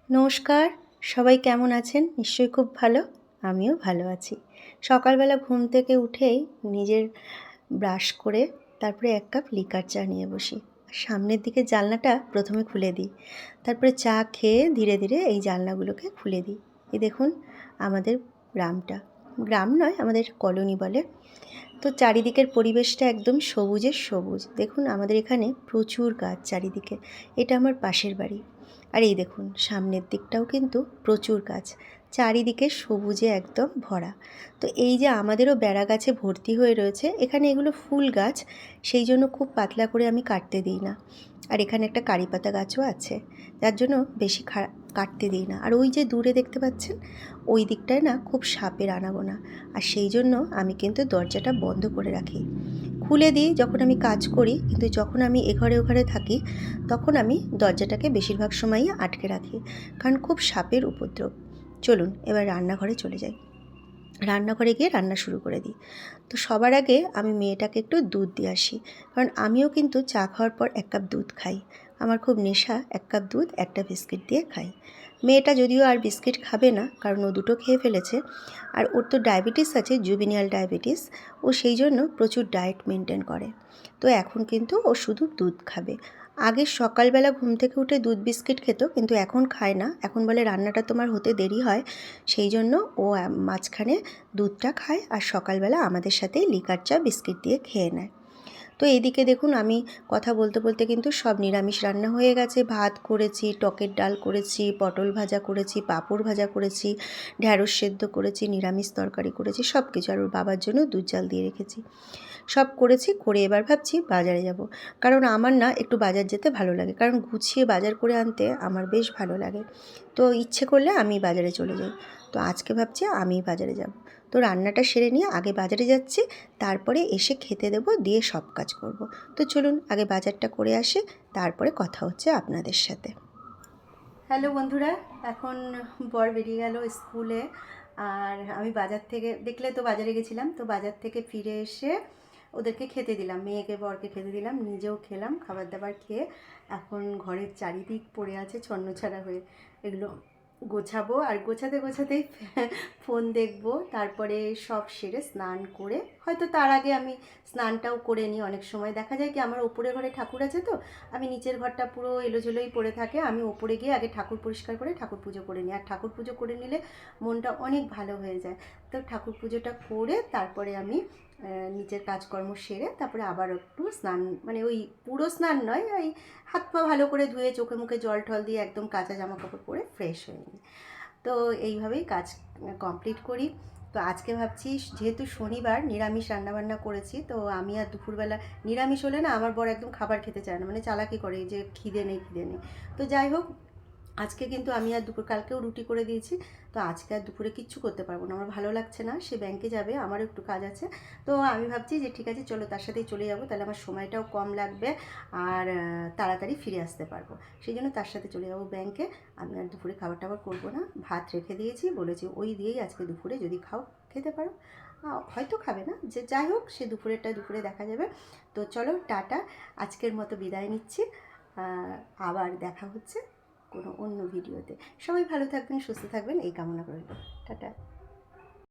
নমস্কার, সবাই কেমন আছেন? নিশ্চয়ই খুব ভালো। আমিও ভালো আছি। সকালবেলা ঘুম থেকে উঠেই নিজের ব্রাশ করে তারপরে ১ কাপ লিকার চা নিয়ে বসি। সামনের দিকের জানলাটা প্রথমে খুলে দিই। তারপরে চা খেয়ে ধীরে, ধীরে এই জানলাগুলোকে খুলে দিই। এই দেখুন আমাদের গ্রামটা। গ্রাম নয়, আমাদের কলোনি বলে। তো চারিদিকের পরিবেশটা একদম সবুজে সবুজ। দেখুন আমাদের এখানে প্রচুর গাছ চারিদিকে। এটা আমার পাশের বাড়ি। আর এই দেখুন সামনের দিকটাও কিন্তু প্রচুর গাছ। চারিদিকে সবুজে একদম ভরা। তো এই যে আমাদেরও বেড়া গাছে ভর্তি হয়ে রয়েছে, এখানে এগুলো ফুল গাছ, সেই জন্য খুব পাতলা করে আমি কাটতে দিই না। আর এখানে একটা কারিপাতা গাছও আছে, যার জন্য বেশি কাটতে দিই না। আর ওই যে দূরে দেখতে পাচ্ছেন, ওই দিকটায় না খুব সাপের আনাগোনা। আর সেই জন্য আমি কিন্তু দরজাটা বন্ধ করে রাখি। খুলে দিই যখন আমি কাজ করি, কিন্তু যখন আমি এঘরে ওঘরে থাকি তখন আমি দরজাটাকে বেশিরভাগ সময়ই আটকে রাখি, কারণ খুব সাপের উপদ্রব। চলুন এবার রান্নাঘরে চলে যাই। রান্নাঘরে গিয়ে রান্না শুরু করে দিই। তো সবার আগে আমি মেয়েটাকে একটু দুধ দিয়ে আসি, কারণ আমিও কিন্তু চা খাওয়ার পর 1 কাপ দুধ খাই। আমার খুব নেশা 1 কাপ দুধ একটা বিস্কিট দিয়ে খাই। মেয়েটা যদিও আর বিস্কিট খাবে না, কারণ ও দুটো খেয়ে ফেলেছে। আর ওর তো ডায়াবেটিস আছে, জুবিনিয়াল ডায়াবেটিস। ও সেই জন্য প্রচুর ডায়েট মেনটেন করে। তো এখন কিন্তু ও শুধু দুধ খাবে। আগে সকালবেলা ঘুম থেকে উঠে দুধ বিস্কিট খেত, কিন্তু এখন খায় না। এখন বলে রান্নাটা তোমার হতে দেরি হয়, সেই জন্য ও মাঝখানে দুধটা খায় আর সকালবেলা আমাদের সাথে লিকার চা বিস্কিট দিয়ে খেয়ে নেয়। তো এইদিকে দেখুন আমি কথা বলতে বলতে কিন্তু সব নিরামিষ রান্না হয়ে গেছে। ভাত করেছি, টকের ডাল করেছি, পটল ভাজা করেছি, পাঁপড় ভাজা করেছি, ঢ্যাঁড়স সেদ্ধ করেছি, নিরামিষ তরকারি করেছি, সব কিছু। আর ওর বাবার জন্য দুধ জাল দিয়ে রেখেছি। সব করেছি, করে এবার ভাবছি বাজারে যাব। কারণ আমার না একটু বাজার যেতে ভালো লাগে, কারণ গুছিয়ে বাজার করে আনতে আমার বেশ ভালো লাগে। তো ইচ্ছে করলে আমি বাজারে চলে যাই। তো আজকে ভাবছি আমি বাজারে যাব। তো রান্নাটা সেরে নিয়ে আগে বাজারে যাচ্ছি, তারপরে এসে খেতে দেবো, দিয়ে সব কাজ করব। তো চলুন আগে বাজারটা করে আসি, তারপরে কথা হচ্ছে আপনাদের সাথে। হ্যালো বন্ধুরা, এখন বর বেরিয়ে গেল স্কুলে। আর আমি বাজার থেকে, দেখলে তো বাজারে গেছিলাম, তো বাজার থেকে ফিরে এসে ওদেরকে খেতে দিলাম, মেয়েকে বরকে খেতে দিলাম, নিজেও খেলাম। খাবার দাবার খেয়ে এখন ঘরের চারিদিক পড়ে আছে ছন্নছাড়া হয়ে। এগুলো গোছাবো, আর গোছাতে গোছাতেই ফোন দেখবো। তারপরে সব সেরে স্নান করে, হয়তো তার আগে আমি স্নানটাও করে নিই। অনেক সময় দেখা যায় কি, আমার ওপরে ঘরে ঠাকুর আছে, তো আমি নিচের ঘরটা পুরো এলোঝেলোই পড়ে থাকে, আমি ওপরে গিয়ে আগে ঠাকুর পরিষ্কার করে ঠাকুর পুজো করে নিই। আর ঠাকুর পুজো করে নিলে মনটা অনেক ভালো হয়ে যায়। তো ঠাকুর পুজোটা করে তারপরে আমি নিচের কাজকর্ম সেরে তারপরে আবার একটু স্নান, মানে ওই পুরো স্নান নয়, ওই হাত পা ভালো করে ধুয়ে চোখে মুখে জল টল দিয়ে একদম কাঁচা জামা কাপড় পরে ফ্রেশ হয়ে নিই। তো এইভাবেই কাজ কমপ্লিট করি। তো আজকে ভাবছি, যেহেতু শনিবার, নিরামিষ রান্নাবান্না করেছি, তো আমি আর দুপুরবেলা, নিরামিষ হলে না আমার বর একদম খাবার খেতে চায় না, মানে চালাকি করে যে খিদে নেই খিদে নেই। তো যাই হোক, আজকে কিন্তু আমি আর দুপুর, কালকেও রুটি করে দিয়েছি। তো আজকে আর দুপুরে কিচ্ছু করতে পারবো না, আমার ভালো লাগছে না। সে ব্যাংকে যাবে, আমারও একটু কাজ আছে। তো আমি ভাবছি যে ঠিক আছে চলো, তার সাথেই চলে যাবো, তাহলে আমার সময়টাও কম লাগবে, আর তাড়াতাড়ি ফিরে আসতে পারবো। সেই জন্য তার সাথে চলে যাবো ব্যাংকে। আমি আর দুপুরে খাবার টাবার করবো না, ভাত রেখে দিয়েছি, বলেছি ওই দিয়েই আজকে দুপুরে যদি খাও খেতে পারো, হয়তো খাবে না, যে যাই হোক সে দুপুরেরটা দুপুরে দেখা যাবে। তো চলো টাটা, আজকের মতো বিদায় নিচ্ছি। আবার দেখা হচ্ছে কোনো অন্য ভিডিওতে। সবাই ভালো থাকবেন, সুস্থ থাকবেন, এই কামনা করব। টাটা।